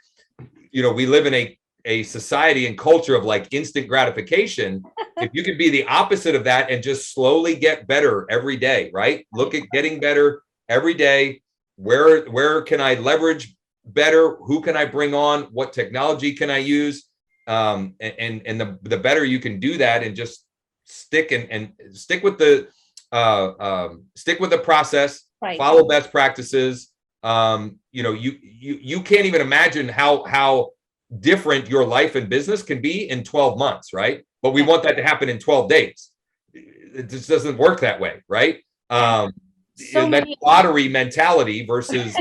we live in a society and culture of like instant gratification. If you could be the opposite of that and just slowly get better every day, right? Look at getting better every day. Where can I leverage better? Who can I bring on? What technology can I use? And the better you can do that, and just stick with the process, follow best practices. You can't even imagine how different your life and business can be in 12 months, right? But we want that to happen in 12 days. It just doesn't work that way, right? Lottery mentality versus,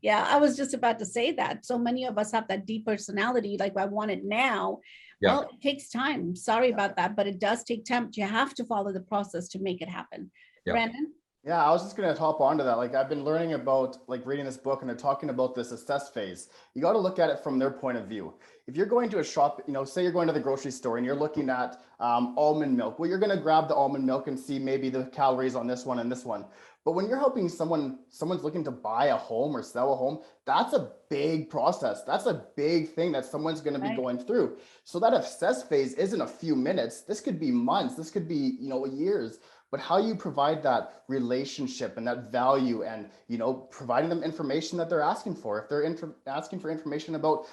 Yeah, I was just about to say that. So many of us have that deep personality, like, I want it now. Yeah. Well, it takes time. Sorry about that, but it does take time. You have to follow the process to make it happen. Yeah. Brandon? Yeah, I was just going to hop onto that. Like, I've been learning about, like, reading this book, and they're talking about this assess phase. You got to look at it from their point of view. If you're going to a shop, say you're going to the grocery store and you're looking at almond milk, well, you're going to grab the almond milk and see maybe the calories on this one and this one. But when you're helping someone's looking to buy a home or sell a home, that's a big process. That's a big thing that someone's going to be going through. So that assess phase isn't a few minutes. This could be months. This could be, years. But how you provide that relationship and that value, and providing them information that they're asking for. If they're asking for information about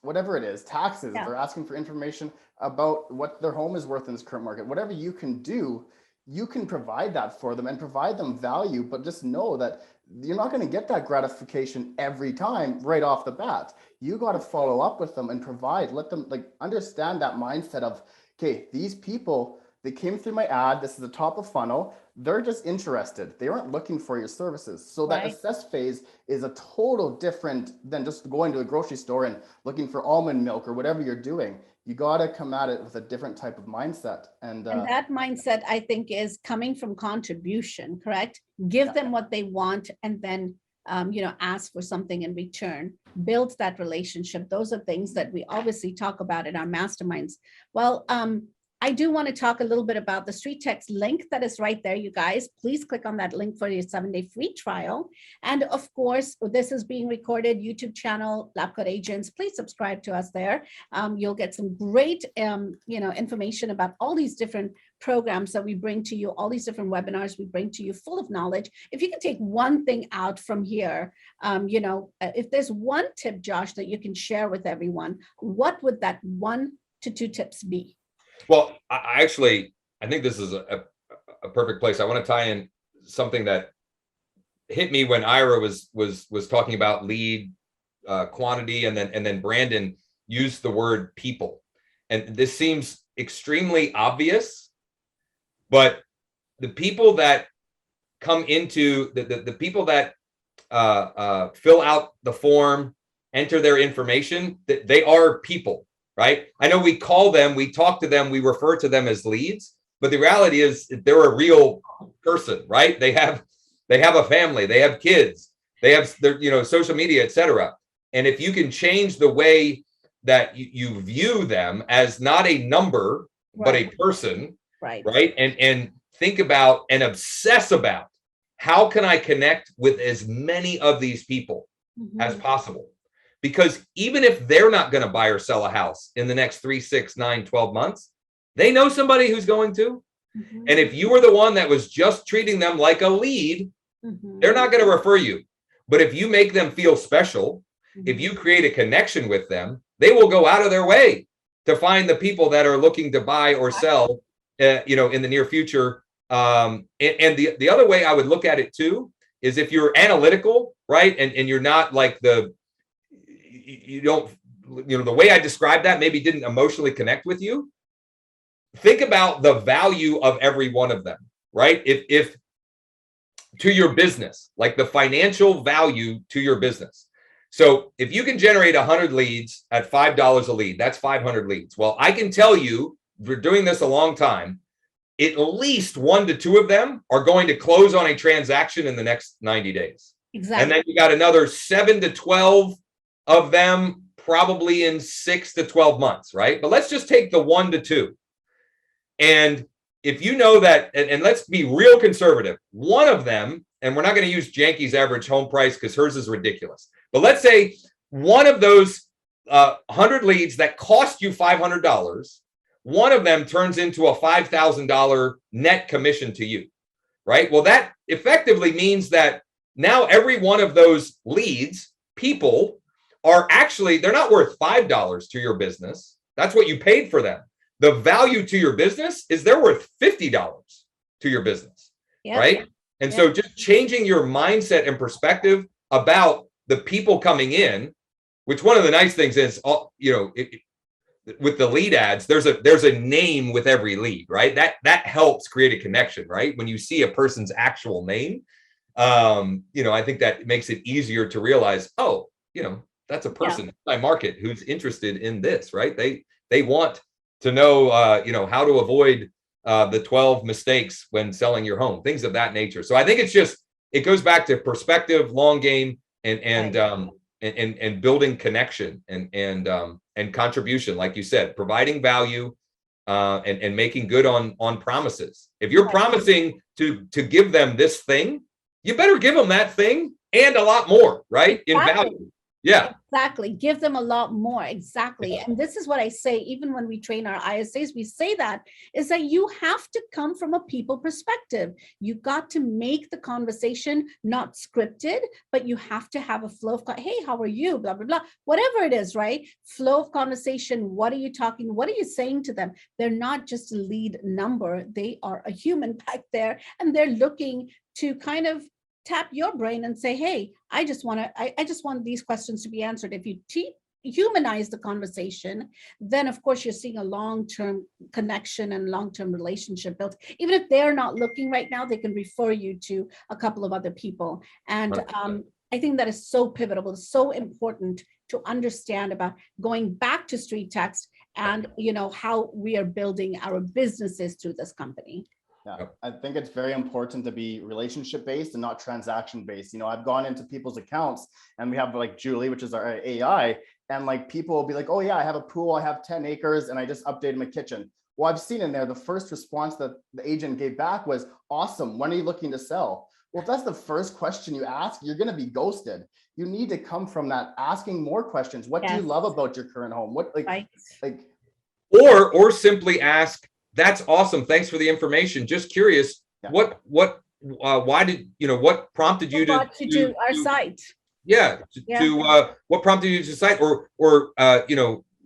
whatever it is, taxes, if they're asking for information about what their home is worth in this current market, whatever you can do, you can provide that for them and provide them value. But just know that you're not going to get that gratification every time right off the bat. You got to follow up with them and let them understand that mindset of, okay, these people, they came through my ad. This is the top of funnel. They're just interested. They aren't looking for your services. So that assess phase is a total different than just going to a grocery store and looking for almond milk or whatever you're doing. You got to come at it with a different type of mindset. And that mindset, I think, is coming from contribution, correct? Give them what they want, and then, ask for something in return. Build that relationship. Those are things that we obviously talk about in our masterminds. Well, I do want to talk a little bit about the StreetText link that is right there, you guys. Please click on that link for your 7-day free trial. And of course, this is being recorded, YouTube channel, LabCoatAgents. Please subscribe to us there. You'll get some great, information about all these different programs that we bring to you, all these different webinars we bring to you, full of knowledge. If you can take one thing out from here, if there's one tip, Josh, that you can share with everyone, what would that 1 to 2 tips be? Well, I think this is a perfect place. I want to tie in something that hit me when Ira was talking about lead quantity, and then Brandon used the word people. And this seems extremely obvious, but the people that come into the people that fill out the form, enter their information, they are people. Right? I know we call them, we talk to them, we refer to them as leads, but the reality is they're a real person, right? They have a family, they have kids, they have their, social media, etc. And if you can change the way that you view them as not a number, but a person, right? And think about and obsess about, how can I connect with as many of these people as possible? Because even if they're not going to buy or sell a house in the next 3, 6, 9, 12 months, they know somebody who's going to. And if you were the one that was just treating them like a lead, they're not going to refer you. But if you make them feel special, if you create a connection with them, they will go out of their way to find the people that are looking to buy or sell, in the near future. And the other way I would look at it too is if you're analytical, right? And you're not like the way I described that maybe didn't emotionally connect with you. Think about the value of every one of them, right? If to your business, like the financial value to your business. So if you can generate 100 leads at $5 a lead, that's 500 leads. Well, I can tell you, we're doing this a long time, at least 1 to 2 of them are going to close on a transaction in the next 90 days. Exactly. And then you got another 7 to 12 of them probably in 6 to 12 months, right? But let's just take the 1 to 2. And if you know that, and let's be real conservative, one of them, and we're not going to use Janky's average home price because hers is ridiculous. But let's say one of those 100 leads that cost you $500, one of them turns into a $5,000 net commission to you, right? Well, that effectively means that now every one of those leads, people, are actually, they're not worth $5 to your business. That's what you paid for them. The value to your business is they're worth $50 to your business, right? And so just changing your mindset and perspective about the people coming in, which one of the nice things is, with the lead ads, there's a name with every lead, right? That helps create a connection, right? When you see a person's actual name, I think that makes it easier to realize, that's a person in my market who's interested in this, right? They want to know, how to avoid the 12 mistakes when selling your home, things of that nature. So I think it goes back to perspective, long game, and building connection and contribution, like you said, providing value and making good on promises. If you're promising to give them this thing, you better give them that thing and a lot more, right? In value. Yeah, exactly. Give them a lot more. Exactly. And this is what I say, even when we train our ISAs, we say that is that you have to come from a people perspective. You got to make the conversation not scripted, but you have to have a flow of, hey, how are you? Blah, blah, blah, whatever it is, right? Flow of conversation. What are you talking? What are you saying to them? They're not just a lead number. They are a human back there, and they're looking to kind of tap your brain and say, hey, I just want these questions to be answered. If you humanize the conversation, then of course you're seeing a long-term connection and long-term relationship built. Even if they're not looking right now, they can refer you to a couple of other people. And I think that is so pivotal, so important to understand about going back to StreetText and how we are building our businesses through this company. Yeah, I think it's very important to be relationship based and not transaction based. I've gone into people's accounts and we have like Julie, which is our AI, and like people will be like, oh yeah, I have a pool, I have 10 acres and I just updated my kitchen. well, I've seen in there, the first response that the agent gave back was, awesome, when are you looking to sell? Well, if that's the first question you ask, you're going to be ghosted. You need to come from that asking more questions. What do you love about your current home? What or simply ask, that's awesome, thanks for the information, just curious, what prompted you to our site? What prompted you to site, or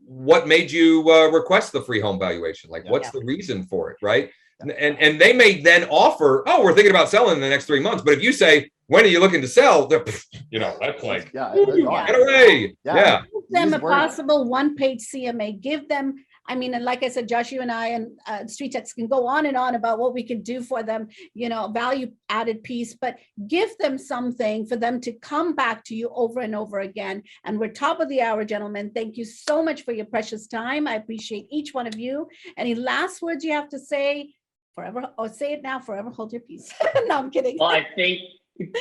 what made you request the free home valuation? Like, what's the reason for it, right? And they may then offer, oh, we're thinking about selling in the next 3 months. But if you say, when are you looking to sell? That's like, get away. Give them a possible one-page CMA. Give them, I mean, and like I said, Josh, you and I and StreetText can go on and on about what we can do for them, value added piece, but give them something for them to come back to you over and over again. And we're top of the hour, gentlemen. Thank you so much for your precious time. I appreciate each one of you. Any last words you have to say? Forever, or say it now, forever hold your peace. No, I'm kidding. Well, I think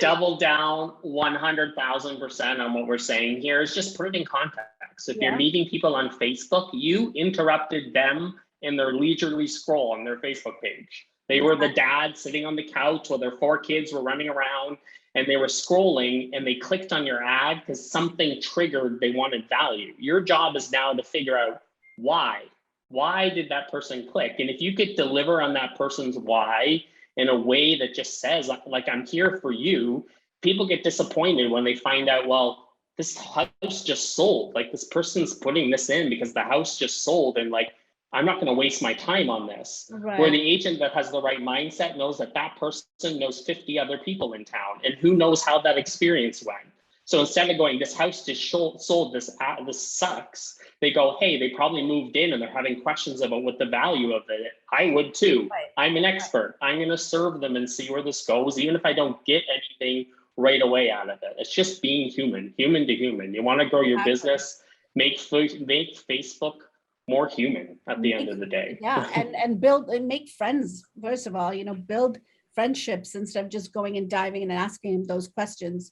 double down 100,000% on what we're saying here is just put it in context. If you're meeting people on Facebook, you interrupted them in their leisurely scroll on their Facebook page. They were the dad sitting on the couch while their 4 kids were running around, and they were scrolling, and they clicked on your ad because something triggered, they wanted value. Your job is now to figure out why. Why did that person click? And if you could deliver on that person's why in a way that just says, like, I'm here for you, people get disappointed when they find out, well, this house just sold. Like, this person's putting this in because the house just sold, and like, I'm not going to waste my time on this. Right. Where the agent that has the right mindset knows that that person knows 50 other people in town, and who knows how that experience went. So instead of going, this house just sold, this sucks, they go, hey, they probably moved in and they're having questions about what the value of it. I would too. Right. I'm an expert. I'm going to serve them and see where this goes, even if I don't get anything right away out of it. It's just being human to human. You want to grow your business, make Facebook more human at the end of the day. Yeah, and build and make friends. First of all, build friendships instead of just going and diving and asking those questions.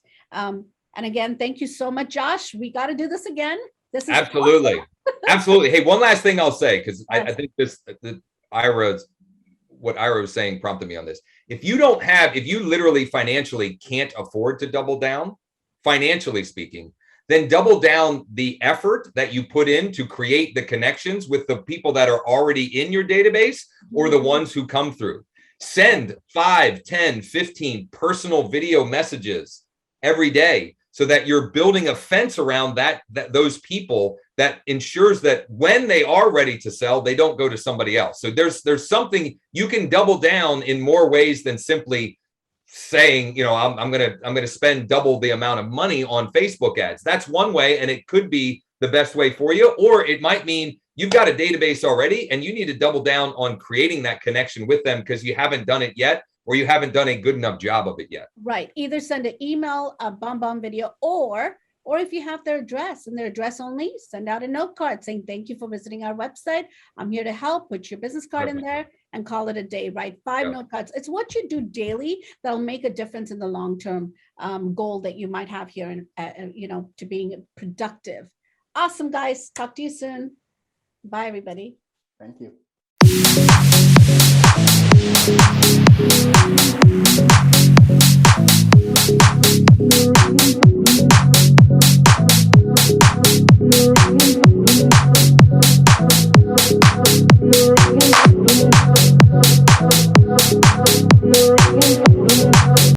And again, thank you so much, Josh. We got to do this again. This is absolutely, awesome. Absolutely. Hey, one last thing I'll say, because I think what Ira was saying prompted me on this. If you literally financially can't afford to double down, financially speaking, then double down the effort that you put in to create the connections with the people that are already in your database or the ones who come through. Send 5, 10, 15 personal video messages every day, so that you're building a fence around those people that ensures that when they are ready to sell, they don't go to somebody else. So there's something you can double down in more ways than simply saying, I'm gonna spend double the amount of money on Facebook ads. That's one way, and it could be the best way for you. Or it might mean you've got a database already and you need to double down on creating that connection with them because you haven't done it yet, or you haven't done a good enough job of it yet. Right. Either send an email, a bomb video, or if you have their address and their address only, send out a note card saying, thank you for visiting our website. I'm here to help. Put your business card in there and call it a day, right? 5 note cards. It's what you do daily that'll make a difference in the long-term goal that you might have here, to being productive. Awesome, guys. Talk to you soon. Bye, everybody. Thank you.